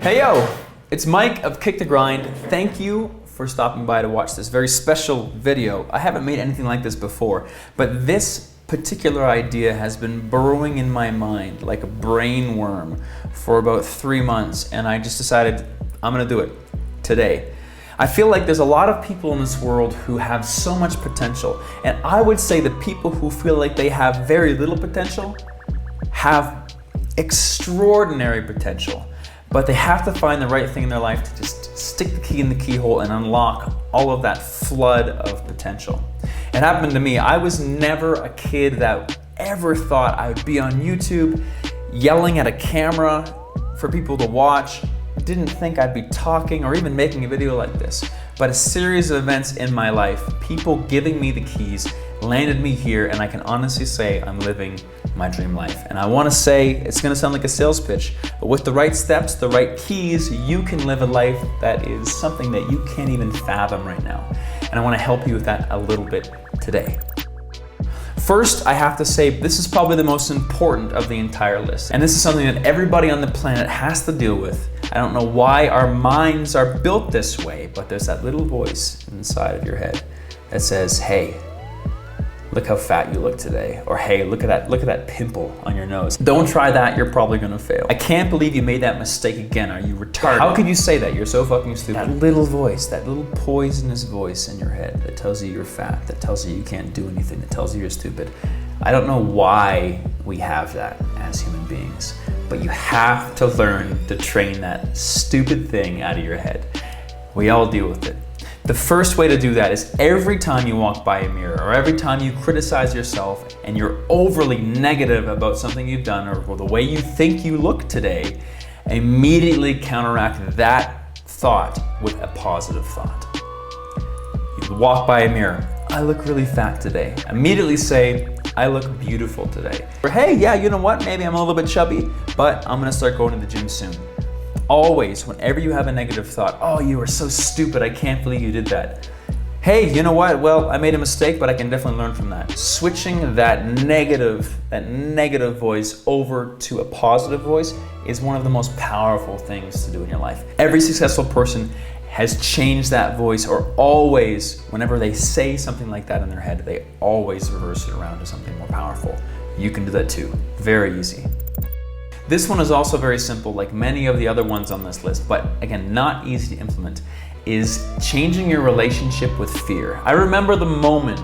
Hey yo, it's Mike of Kick the Grind. Thank you for stopping by to watch this very special video. I haven't made anything like this before, but this particular idea has been burrowing in my mind like a brain worm for about 3 months, and I just decided I'm gonna do it today. I feel like there's a lot of people in this world who have so much potential, and I would say the people who feel like they have very little potential have extraordinary potential. But they have to find the right thing in their life to just stick the key in the keyhole and unlock all of that flood of potential. It happened to me. I was never a kid that ever thought I would be on YouTube yelling at a camera for people to watch. Didn't think I'd be talking or even making a video like this. But a series of events in my life, people giving me the keys, landed me here, and I can honestly say I'm living my dream life. And I want to say, it's going to sound like a sales pitch, but with the right steps, the right keys, you can live a life that is something that you can't even fathom right now. And I want to help you with that a little bit today. First, I have to say this is probably the most important of the entire list. And this is something that everybody on the planet has to deal with. I don't know why our minds are built this way, but there's that little voice inside of your head that says, hey, look how fat you look today. Or hey, look at that pimple on your nose. Don't try that, you're probably gonna fail. I can't believe you made that mistake again. Are you retarded? How could you say that? You're so fucking stupid. That little voice, that little poisonous voice in your head that tells you you're fat, that tells you you can't do anything, that tells you you're stupid. I don't know why we have that as human beings, but you have to learn to train that stupid thing out of your head. We all deal with it. The first way to do that is every time you walk by a mirror or every time you criticize yourself and you're overly negative about something you've done or the way you think you look today, immediately counteract that thought with a positive thought. You walk by a mirror, I look really fat today. Immediately say, I look beautiful today. Or hey, yeah, you know what? Maybe I'm a little bit chubby, but I'm gonna start going to the gym soon. Always, whenever you have a negative thought, oh, you are so stupid, I can't believe you did that. Hey, you know what? Well, I made a mistake, but I can definitely learn from that. Switching that negative voice over to a positive voice is one of the most powerful things to do in your life. Every successful person has changed that voice, or always, whenever they say something like that in their head, they always reverse it around to something more powerful. You can do that too. Very easy. This one is also very simple, like many of the other ones on this list, but again, not easy to implement, is changing your relationship with fear. I remember the moment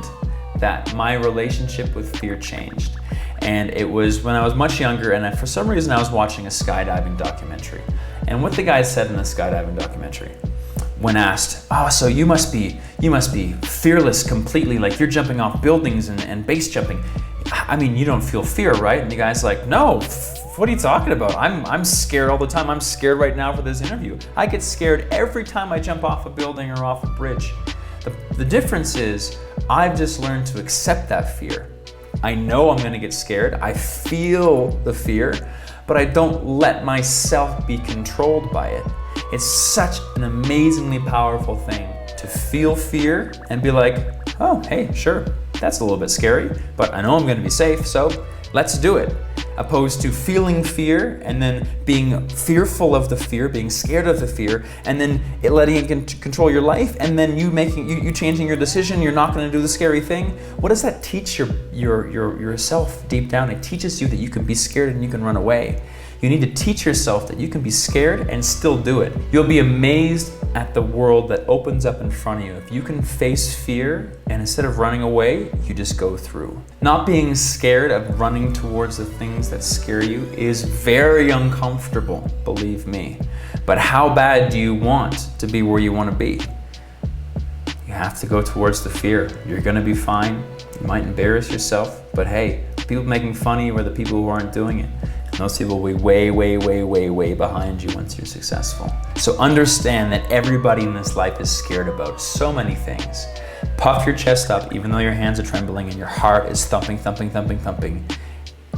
that my relationship with fear changed. And it was when I was much younger, and for some reason I was watching a skydiving documentary. And what the guy said in the skydiving documentary, when asked, oh, so you must be fearless completely, like you're jumping off buildings and base jumping. I mean, you don't feel fear, right? And the guy's like, no, what are you talking about? I'm scared all the time. I'm scared right now for this interview. I get scared every time I jump off a building or off a bridge. The difference is I've just learned to accept that fear. I know I'm gonna get scared. I feel the fear, but I don't let myself be controlled by it. It's such an amazingly powerful thing to feel fear and be like, oh, hey, sure, that's a little bit scary, but I know I'm gonna be safe, so let's do it. Opposed to feeling fear and then being fearful of the fear, being scared of the fear, and then it letting it control your life, and then you changing your decision, you're not gonna do the scary thing. What does that teach yourself deep down? It teaches you that you can be scared and you can run away. You need to teach yourself that you can be scared and still do it. You'll be amazed at the world that opens up in front of you. If you can face fear and instead of running away, you just go through. Not being scared of running towards the things that scare you is very uncomfortable, believe me. But how bad do you want to be where you want to be? You have to go towards the fear. You're gonna be fine. You might embarrass yourself, but hey, people making fun of you are the people who aren't doing it. Those people will be way behind you once you're successful. So understand that everybody in this life is scared about so many things. Puff your chest up even though your hands are trembling and your heart is thumping.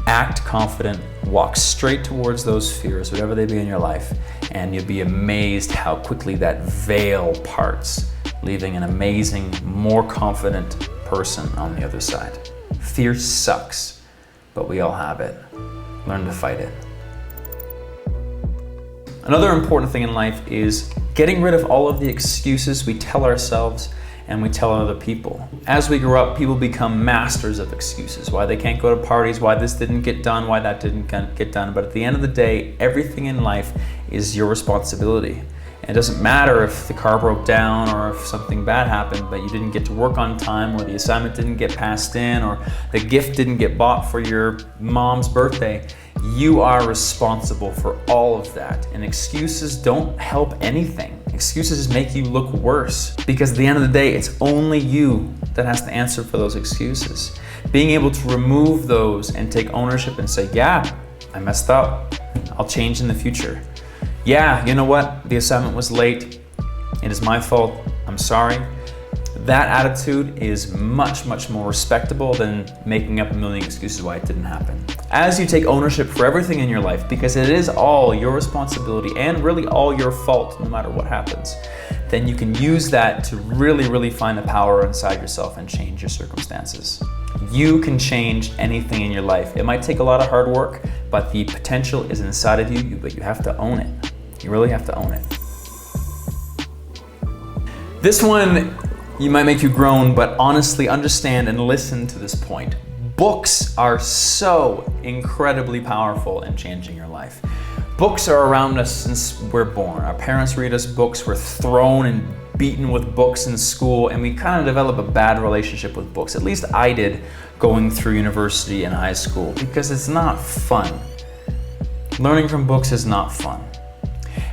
Act confident, walk straight towards those fears, whatever they be in your life, and you'll be amazed how quickly that veil parts, leaving an amazing, more confident person on the other side. Fear sucks, but we all have it. Learn to fight it. Another important thing in life is getting rid of all of the excuses we tell ourselves and we tell other people. As we grow up, people become masters of excuses. Why they can't go to parties, why this didn't get done, why that didn't get done. But at the end of the day, everything in life is your responsibility. And it doesn't matter if the car broke down or if something bad happened, but you didn't get to work on time, or the assignment didn't get passed in, or the gift didn't get bought for your mom's birthday. You are responsible for all of that. And excuses don't help anything. Excuses make you look worse, because at the end of the day, it's only you that has to answer for those excuses. Being able to remove those and take ownership and say, yeah, I messed up. I'll change in the future. Yeah, you know what? The assignment was late. It is my fault. I'm sorry. That attitude is much, much more respectable than making up a million excuses why it didn't happen. As you take ownership for everything in your life, because it is all your responsibility and really all your fault, no matter what happens, then you can use that to really, really find the power inside yourself and change your circumstances. You can change anything in your life. It might take a lot of hard work, but the potential is inside of you, but you have to own it. You really have to own it. This one, you might make you groan, but honestly understand and listen to this point. Books are so incredibly powerful in changing your life. Books are around us since we're born. Our parents read us books, we're thrown and beaten with books in school, and we kind of develop a bad relationship with books. At least I did going through university and high school, because it's not fun. Learning from books is not fun.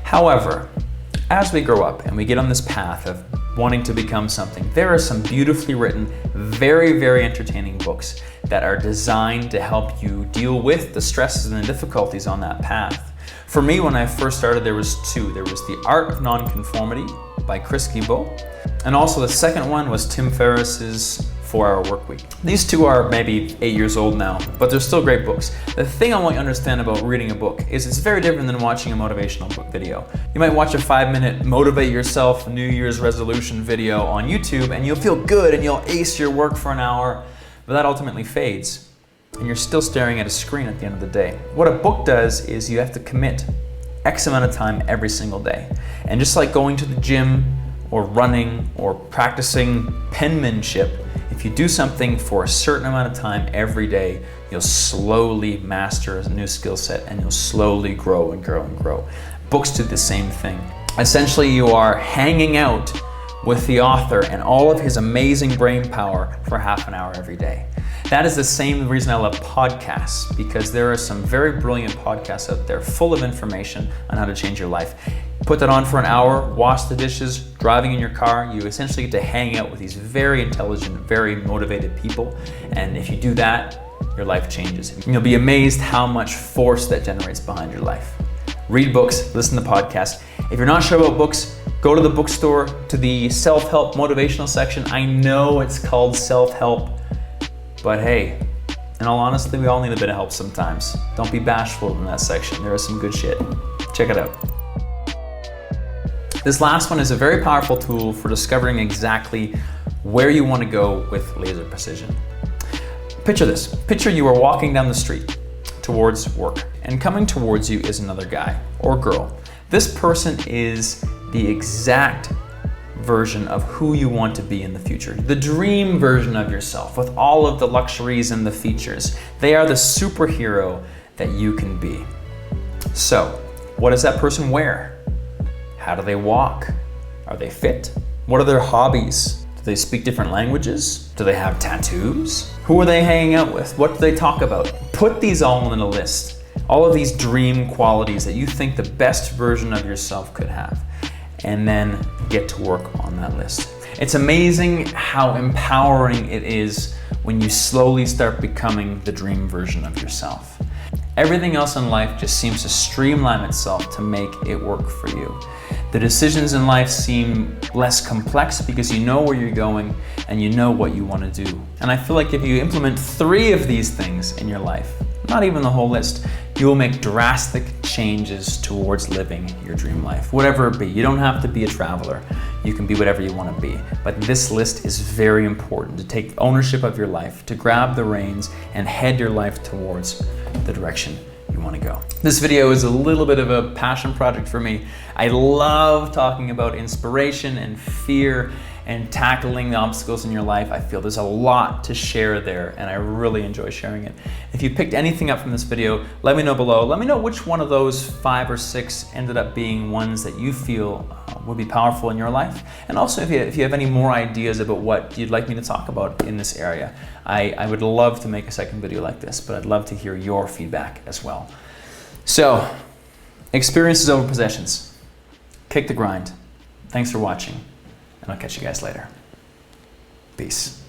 However, as we grow up and we get on this path of wanting to become something, there are some beautifully written, very, very entertaining books that are designed to help you deal with the stresses and the difficulties on that path. For me, when I first started, there was two. There was The Art of Nonconformity by critic, and also the second one was Tim Ferriss's 4-Hour Workweek. These two are maybe 8 years old now, but they're still great books. The thing I want you to understand about reading a book is it's very different than watching a motivational book video. You might watch a 5-minute motivate yourself New Year's resolution video on YouTube and you'll feel good and you'll ace your work for an hour, but that ultimately fades and you're still staring at a screen at the end of the day. What a book does is you have to commit X amount of time every single day. And just like going to the gym or running or practicing penmanship, if you do something for a certain amount of time every day, you'll slowly master a new skill set and you'll slowly grow and grow and grow. Books do the same thing. Essentially, you are hanging out with the author and all of his amazing brain power for half an hour every day. That is the same reason I love podcasts, because there are some very brilliant podcasts out there full of information on how to change your life. Put that on for an hour, wash the dishes, driving in your car, you essentially get to hang out with these very intelligent, very motivated people. And if you do that, your life changes. And you'll be amazed how much force that generates behind your life. Read books, listen to podcasts. If you're not sure about books, go to the bookstore, to the self-help motivational section. I know it's called self-help, but hey, in all honesty, we all need a bit of help sometimes. Don't be bashful in that section. There is some good shit. Check it out. This last one is a very powerful tool for discovering exactly where you want to go with laser precision. Picture this. Picture you are walking down the street towards work, and coming towards you is another guy or girl. This person is the exact version of who you want to be in the future. The dream version of yourself with all of the luxuries and the features. They are the superhero that you can be. So, what does that person wear? How do they walk? Are they fit? What are their hobbies? Do they speak different languages? Do they have tattoos? Who are they hanging out with? What do they talk about? Put these all in a list. All of these dream qualities that you think the best version of yourself could have. And then get to work on that list. It's amazing how empowering it is when you slowly start becoming the dream version of yourself. Everything else in life just seems to streamline itself to make it work for you. The decisions in life seem less complex because you know where you're going and you know what you want to do. And I feel like if you implement 3 of these things in your life, not even the whole list, you will make drastic changes towards living your dream life, whatever it be. You don't have to be a traveler. You can be whatever you want to be. But this list is very important to take ownership of your life, to grab the reins and head your life towards the direction you want to go. This video is a little bit of a passion project for me. I love talking about inspiration and fear and tackling the obstacles in your life. I feel there's a lot to share there, and I really enjoy sharing it. If you picked anything up from this video, let me know below. Let me know which one of those 5 or 6 ended up being ones that you feel would be powerful in your life. And also if you have any more ideas about what you'd like me to talk about in this area. I would love to make a second video like this, but I'd love to hear your feedback as well. So, experiences over possessions. Kick the grind. Thanks for watching, and I'll catch you guys later. Peace.